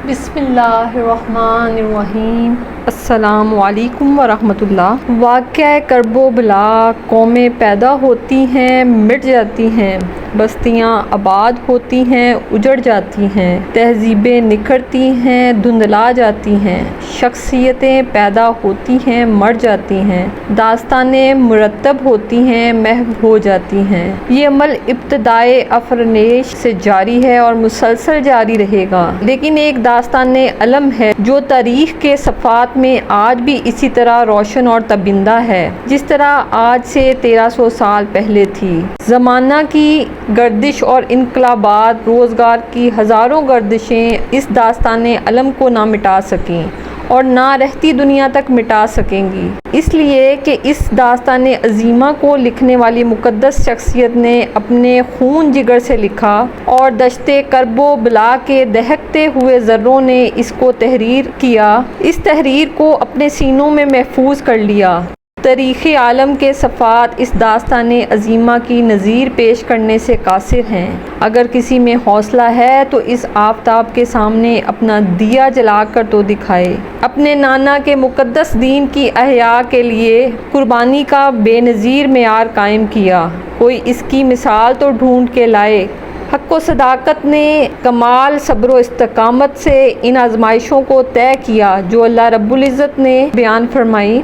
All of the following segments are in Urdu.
بسم اللہ الرحمن الرحیم۔ السلام علیکم ورحمۃ اللہ۔ واقعہ کرب و بلا، قومیں پیدا ہوتی ہیں مٹ جاتی ہیں، بستیاں آباد ہوتی ہیں اجڑ جاتی ہیں، تہذیبیں نکھرتی ہیں دھندلا جاتی ہیں، شخصیتیں پیدا ہوتی ہیں مر جاتی ہیں، داستانیں مرتب ہوتی ہیں محو ہو جاتی ہیں۔ یہ عمل ابتدائے افرینش سے جاری ہے اور مسلسل جاری رہے گا، لیکن ایک داستان علم ہے جو تاریخ کے صفحات میں آج بھی اسی طرح روشن اور تابندہ ہے جس طرح آج سے 1300 سال پہلے تھی۔ زمانہ کی گردش اور انقلابات، روزگار کی ہزاروں گردشیں اس داستان علم کو نہ مٹا سکیں اور نہ رہتی دنیا تک مٹا سکیں گی، اس لیے کہ اس داستان عظیمہ کو لکھنے والی مقدس شخصیت نے اپنے خون جگر سے لکھا اور دشتے کرب و بلا کے دہکتے ہوئے ذروں نے اس کو تحریر کیا، اس تحریر کو اپنے سینوں میں محفوظ کر لیا۔ تاریخ عالم کے صفحات اس داستان عظیمہ کی نظیر پیش کرنے سے قاصر ہیں۔ اگر کسی میں حوصلہ ہے تو اس آفتاب کے سامنے اپنا دیا جلا کر تو دکھائے۔ اپنے نانا کے مقدس دین کی احیاء کے لیے قربانی کا بے نظیر معیار قائم کیا، کوئی اس کی مثال تو ڈھونڈ کے لائے۔ حق و صداقت نے کمال صبر و استقامت سے ان آزمائشوں کو طے کیا جو اللہ رب العزت نے بیان فرمائی۔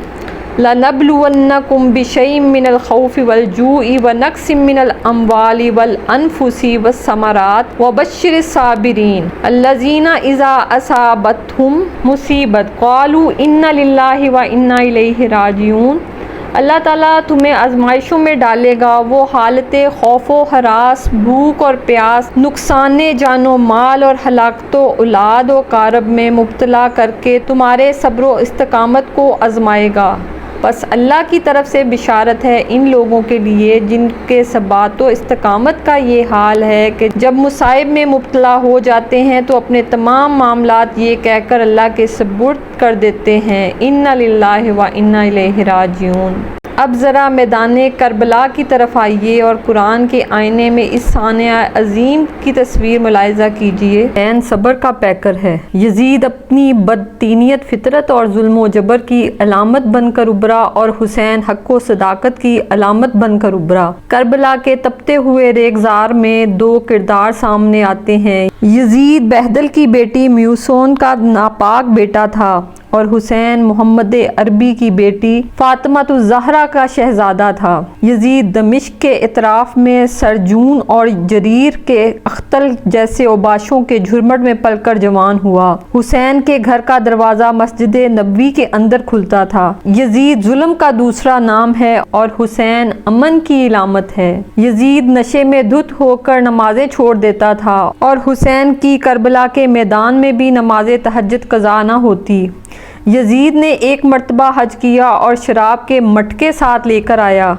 لَنَبْلُوَنَّكُمْ بِشَيْءٍ مِّنَ الْخَوْفِ وَالْجُوعِ وَنَقْصٍ مِّنَ الْأَمْوَالِ وَالْأَنفُسِ وَالثَّمَرَاتِ وَبَشِّرِ الصَّابِرِينَ الَّذِينَ إِذَا أَصَابَتْهُمْ مُصِیبَةٌ قَالُوا إِنَّا لِلَّهِ وَإِنَّا إِلَیْهِ رَاجِعُونَ۔ اللہ تعالیٰ تمہیں آزمائشوں میں ڈالے گا، وہ حالت خوف و ہراس، بھوک اور پیاس، نقصان جان و مال اور ہلاکت و اولاد و کارب میں مبتلا کر کے تمہارے صبر و استقامت کو آزمائے گا۔ بس اللہ کی طرف سے بشارت ہے ان لوگوں کے لیے جن کے ثبات و استقامت کا یہ حال ہے کہ جب مصائب میں مبتلا ہو جاتے ہیں تو اپنے تمام معاملات یہ کہہ کر اللہ کے سپرد کر دیتے ہیں، اِنَّا لِلَّهِ وَإِنَّا إِلَیْهِ رَاجِعُونَ۔ اب ذرا میدان کربلا کی طرف آئیے اور قرآن کے آئینے میں اس صانع عظیم کی تصویر ملاحظہ کیجیے۔ عین صبر کا پیکر ہے۔ یزید اپنی بدتینیت، فطرت اور ظلم و جبر کی علامت بن کر ابھرا اور حسین حق و صداقت کی علامت بن کر ابھرا۔ کربلا کے تپتے ہوئے ریگزار میں دو کردار سامنے آتے ہیں۔ یزید بہدل کی بیٹی میوسون کا ناپاک بیٹا تھا اور حسین محمد عربی کی بیٹی فاطمہ الزہرا کا شہزادہ تھا۔ یزید دمشق کے اطراف میں سرجون اور جریر کے اختل جیسے اوباشوں کے جھرمٹ میں پل کر جوان ہوا۔ حسین کے گھر کا دروازہ مسجد نبوی کے اندر کھلتا تھا۔ یزید ظلم کا دوسرا نام ہے اور حسین امن کی علامت ہے۔ یزید نشے میں دھت ہو کر نمازیں چھوڑ دیتا تھا اور حسین کی کربلا کے میدان میں بھی نماز تہجد قضا نہ ہوتی۔ یزید نے ایک مرتبہ حج کیا اور شراب کے مٹکے ساتھ لے کر آیا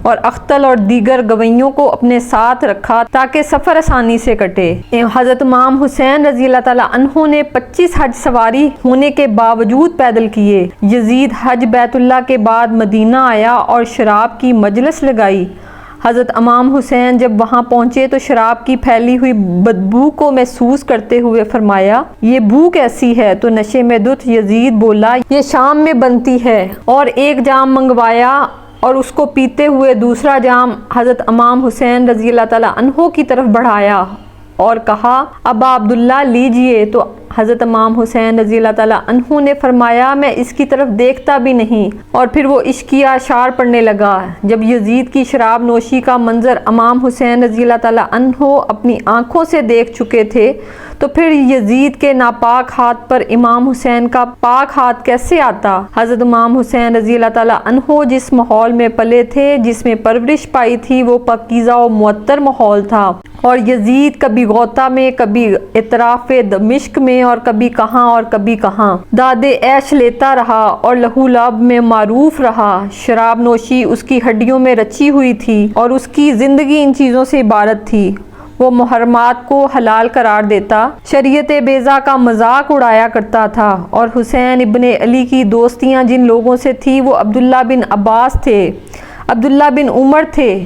اور اختل اور دیگر گویوں کو اپنے ساتھ رکھا تاکہ سفر آسانی سے کٹے۔ حضرت امام حسین رضی اللہ تعالیٰ عنہ نے 25 حج سواری ہونے کے باوجود پیدل کیے۔ یزید حج بیت اللہ کے بعد مدینہ آیا اور شراب کی مجلس لگائی۔ حضرت امام حسین جب وہاں پہنچے تو شراب کی پھیلی ہوئی بدبو کو محسوس کرتے ہوئے فرمایا، یہ بو کیسی ہے؟ تو نشے میں دھت یزید بولا، یہ شام میں بنتی ہے، اور ایک جام منگوایا اور اس کو پیتے ہوئے دوسرا جام حضرت امام حسین رضی اللہ تعالیٰ عنہ کی طرف بڑھایا اور کہا، ابا عبداللہ لیجئے۔ تو حضرت امام حسین رضی اللہ تعالیٰ عنہ نے فرمایا، میں اس کی طرف دیکھتا بھی نہیں، اور پھر وہ عشقیہ اشعار پڑھنے لگا۔ جب یزید کی شراب نوشی کا منظر امام حسین رضی اللہ تعالیٰ عنہ اپنی آنکھوں سے دیکھ چکے تھے تو پھر یزید کے ناپاک ہاتھ پر امام حسین کا پاک ہاتھ کیسے آتا؟ حضرت امام حسین رضی اللہ تعالیٰ عنہ جس ماحول میں پلے تھے، جس میں پرورش پائی تھی، وہ پاکیزہ و معطر ماحول تھا، اور یزید کبھی غوطہ میں، کبھی اطراف دمشق میں، اور کبھی کہاں اور کبھی کہاں داد عیش لیتا رہا اور لہو لعب میں معروف رہا۔ شراب نوشی اس کی ہڈیوں میں رچی ہوئی تھی اور اس کی زندگی ان چیزوں سے عبارت تھی۔ وہ محرمات کو حلال قرار دیتا، شریعت بیضا کا مذاق اڑایا کرتا تھا، اور حسین ابن علی کی دوستیاں جن لوگوں سے تھی وہ عبداللہ بن عباس تھے، عبداللہ بن عمر تھے۔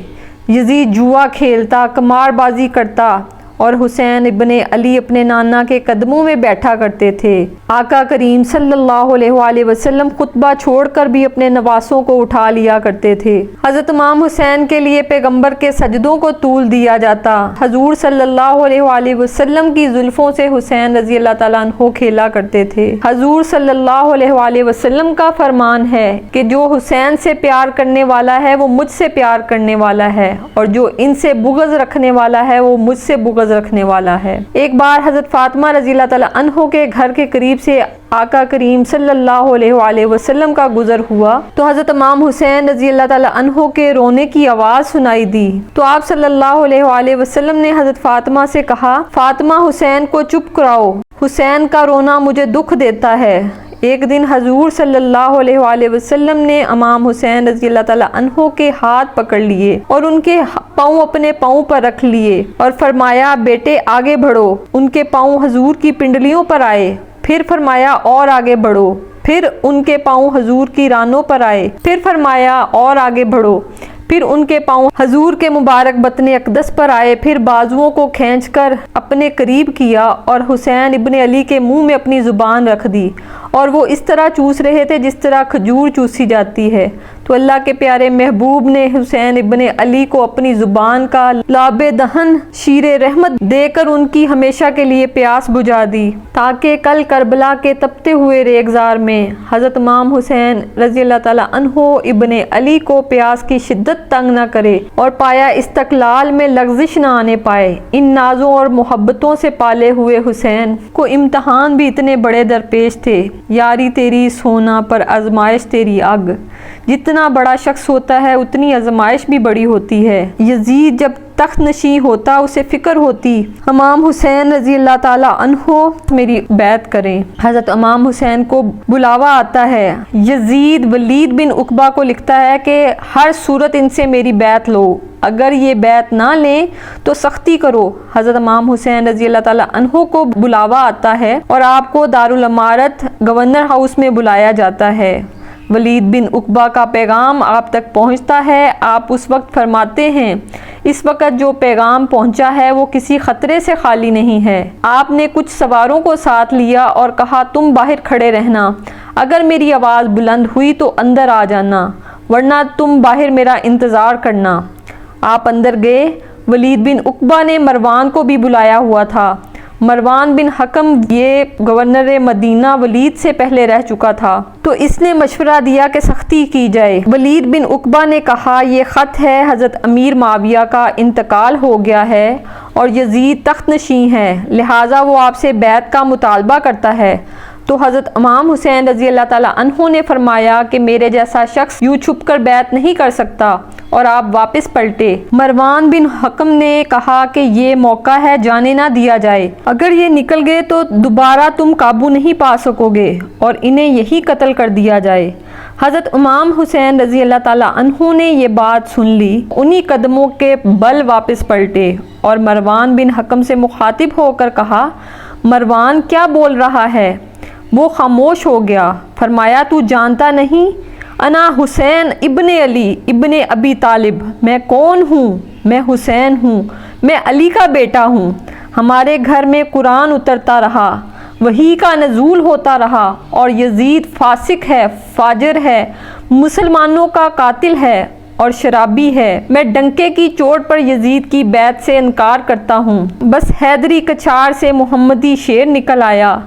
یزید جوا کھیلتا، قمار بازی کرتا اور حسین ابن علی اپنے نانا کے قدموں میں بیٹھا کرتے تھے۔ آقا کریم صلی اللہ علیہ وآلہ وسلم خطبہ چھوڑ کر بھی اپنے نواسوں کو اٹھا لیا کرتے تھے۔ حضرت امام حسین کے لیے پیغمبر کے سجدوں کو طول دیا جاتا۔ حضور صلی اللہ علیہ وآلہ وسلم کی زلفوں سے حسین رضی اللہ تعالیٰ عنہ کھیلا کرتے تھے۔ حضور صلی اللہ علیہ وآلہ وسلم کا فرمان ہے کہ جو حسین سے پیار کرنے والا ہے وہ مجھ سے پیار کرنے والا ہے، اور جو ان سے بغض رکھنے والا ہے وہ مجھ سے بغض رکھنے والا ہے۔ ایک بار حضرت فاطمہ رضی اللہ تعالیٰ عنہ کے گھر کے قریب سے آقا کریم صلی اللہ علیہ وآلہ وسلم کا گزر ہوا تو حضرت امام حسین رضی اللہ تعالیٰ عنہ کے رونے کی آواز سنائی دی، تو آپ صلی اللہ علیہ وآلہ وسلم نے حضرت فاطمہ سے کہا، فاطمہ حسین کو چپ کراؤ، حسین کا رونا مجھے دکھ دیتا ہے۔ ایک دن حضور صلی اللہ علیہ وآلہ وسلم نے امام حسین رضی اللہ تعالیٰ عنہ کے ہاتھ پکڑ لیے اور ان کے پاؤں اپنے پاؤں پر رکھ لیے اور فرمایا، بیٹے آگے بڑھو۔ ان کے پاؤں حضور کی پنڈلیوں پر آئے، پھر فرمایا اور آگے بڑھو، پھر ان کے پاؤں حضور کی رانوں پر آئے، پھر فرمایا اور آگے بڑھو، پھر ان کے پاؤں حضور کے مبارک بطن اقدس پر آئے، پھر بازوؤں کو کھینچ کر اپنے قریب کیا اور حسین ابن علی کے منہ میں اپنی زبان رکھ دی، اور وہ اس طرح چوس رہے تھے جس طرح کھجور چوسی جاتی ہے۔ تو اللہ کے پیارے محبوب نے حسین ابن علی کو اپنی زبان کا لعاب دہن شیر رحمت دے کر ان کی ہمیشہ کے لیے پیاس بجھا دی، تاکہ کل کربلا کے تپتے ہوئے ریگزار میں حضرت امام حسین رضی اللہ تعالیٰ عنہ ابن علی کو پیاس کی شدت تنگ نہ کرے اور پایا استقلال میں لغزش نہ آنے پائے۔ ان نازوں اور محبتوں سے پالے ہوئے حسین کو امتحان بھی اتنے بڑے درپیش تھے۔ یاری تیری سونا پر آزمائش تیری آگ، جتنا بڑا شخص ہوتا ہے اتنی آزمائش بھی بڑی ہوتی ہے۔ یزید جب تخت نشین ہوتا اسے فکر ہوتی، امام حسین رضی اللہ تعالیٰ عنہ میری بیعت کریں۔ حضرت امام حسین کو بلاوا آتا ہے۔ یزید ولید بن عقبہ کو لکھتا ہے کہ ہر صورت ان سے میری بیعت لو، اگر یہ بیعت نہ لیں تو سختی کرو۔ حضرت امام حسین رضی اللہ تعالیٰ عنہ کو بلاوا آتا ہے اور آپ کو دارالامارت گورنر ہاؤس میں بلایا جاتا ہے۔ ولید بن عقبہ کا پیغام آپ تک پہنچتا ہے۔ آپ اس وقت فرماتے ہیں، اس وقت جو پیغام پہنچا ہے وہ کسی خطرے سے خالی نہیں ہے۔ آپ نے کچھ سواروں کو ساتھ لیا اور کہا، تم باہر کھڑے رہنا، اگر میری آواز بلند ہوئی تو اندر آ جانا، ورنہ تم باہر میرا انتظار کرنا۔ آپ اندر گئے۔ ولید بن عقبہ نے مروان کو بھی بلایا ہوا تھا۔ مروان بن حکم یہ گورنر مدینہ ولید سے پہلے رہ چکا تھا، تو اس نے مشورہ دیا کہ سختی کی جائے۔ ولید بن عقبہ نے کہا، یہ خط ہے، حضرت امیر معاویہ کا انتقال ہو گیا ہے اور یزید تخت نشین ہے، لہٰذا وہ آپ سے بیعت کا مطالبہ کرتا ہے۔ تو حضرت امام حسین رضی اللہ تعالیٰ عنہ نے فرمایا کہ میرے جیسا شخص یوں چھپ کر بیعت نہیں کر سکتا، اور آپ واپس پلٹے۔ مروان بن حکم نے کہا کہ یہ موقع ہے، جانے نہ دیا جائے، اگر یہ نکل گئے تو دوبارہ تم قابو نہیں پا سکو گے اور انہیں یہی قتل کر دیا جائے۔ حضرت امام حسین رضی اللہ تعالیٰ عنہ نے یہ بات سن لی، انہی قدموں کے بل واپس پلٹے اور مروان بن حکم سے مخاطب ہو کر کہا، مروان کیا بول رہا ہے؟ وہ خاموش ہو گیا۔ فرمایا، تو جانتا نہیں، انا حسین ابن علی ابن ابی طالب، میں کون ہوں؟ میں حسین ہوں، میں علی کا بیٹا ہوں۔ ہمارے گھر میں قرآن اترتا رہا، وحی کا نزول ہوتا رہا، اور یزید فاسق ہے، فاجر ہے، مسلمانوں کا قاتل ہے اور شرابی ہے۔ میں ڈنکے کی چوٹ پر یزید کی بیعت سے انکار کرتا ہوں۔ بس حیدری کچھار سے محمدی شیر نکل آیا،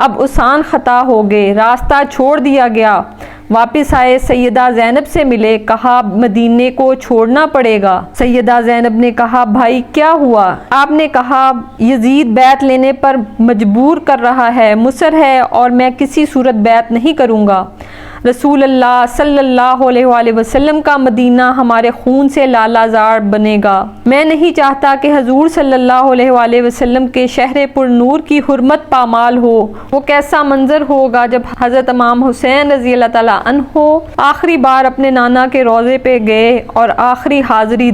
اب آسان خطا ہو گئے، راستہ چھوڑ دیا گیا۔ واپس آئے، سیدہ زینب سے ملے، کہا مدینے کو چھوڑنا پڑے گا۔ سیدہ زینب نے کہا، بھائی کیا ہوا؟ آپ نے کہا، یزید بیعت لینے پر مجبور کر رہا ہے، مصر ہے، اور میں کسی صورت بیعت نہیں کروں گا۔ رسول اللہ صلی اللہ علیہ وآلہ وسلم کا مدینہ ہمارے خون سے لالا زار بنے گا۔ میں نہیں چاہتا کہ حضور صلی اللہ علیہ وآلہ وسلم کے شہر پر نور کی حرمت پامال ہو۔ وہ کیسا منظر ہوگا جب حضرت امام حسین رضی اللہ تعالیٰ عنہ آخری بار اپنے نانا کے روضے پہ گئے اور آخری حاضری دی۔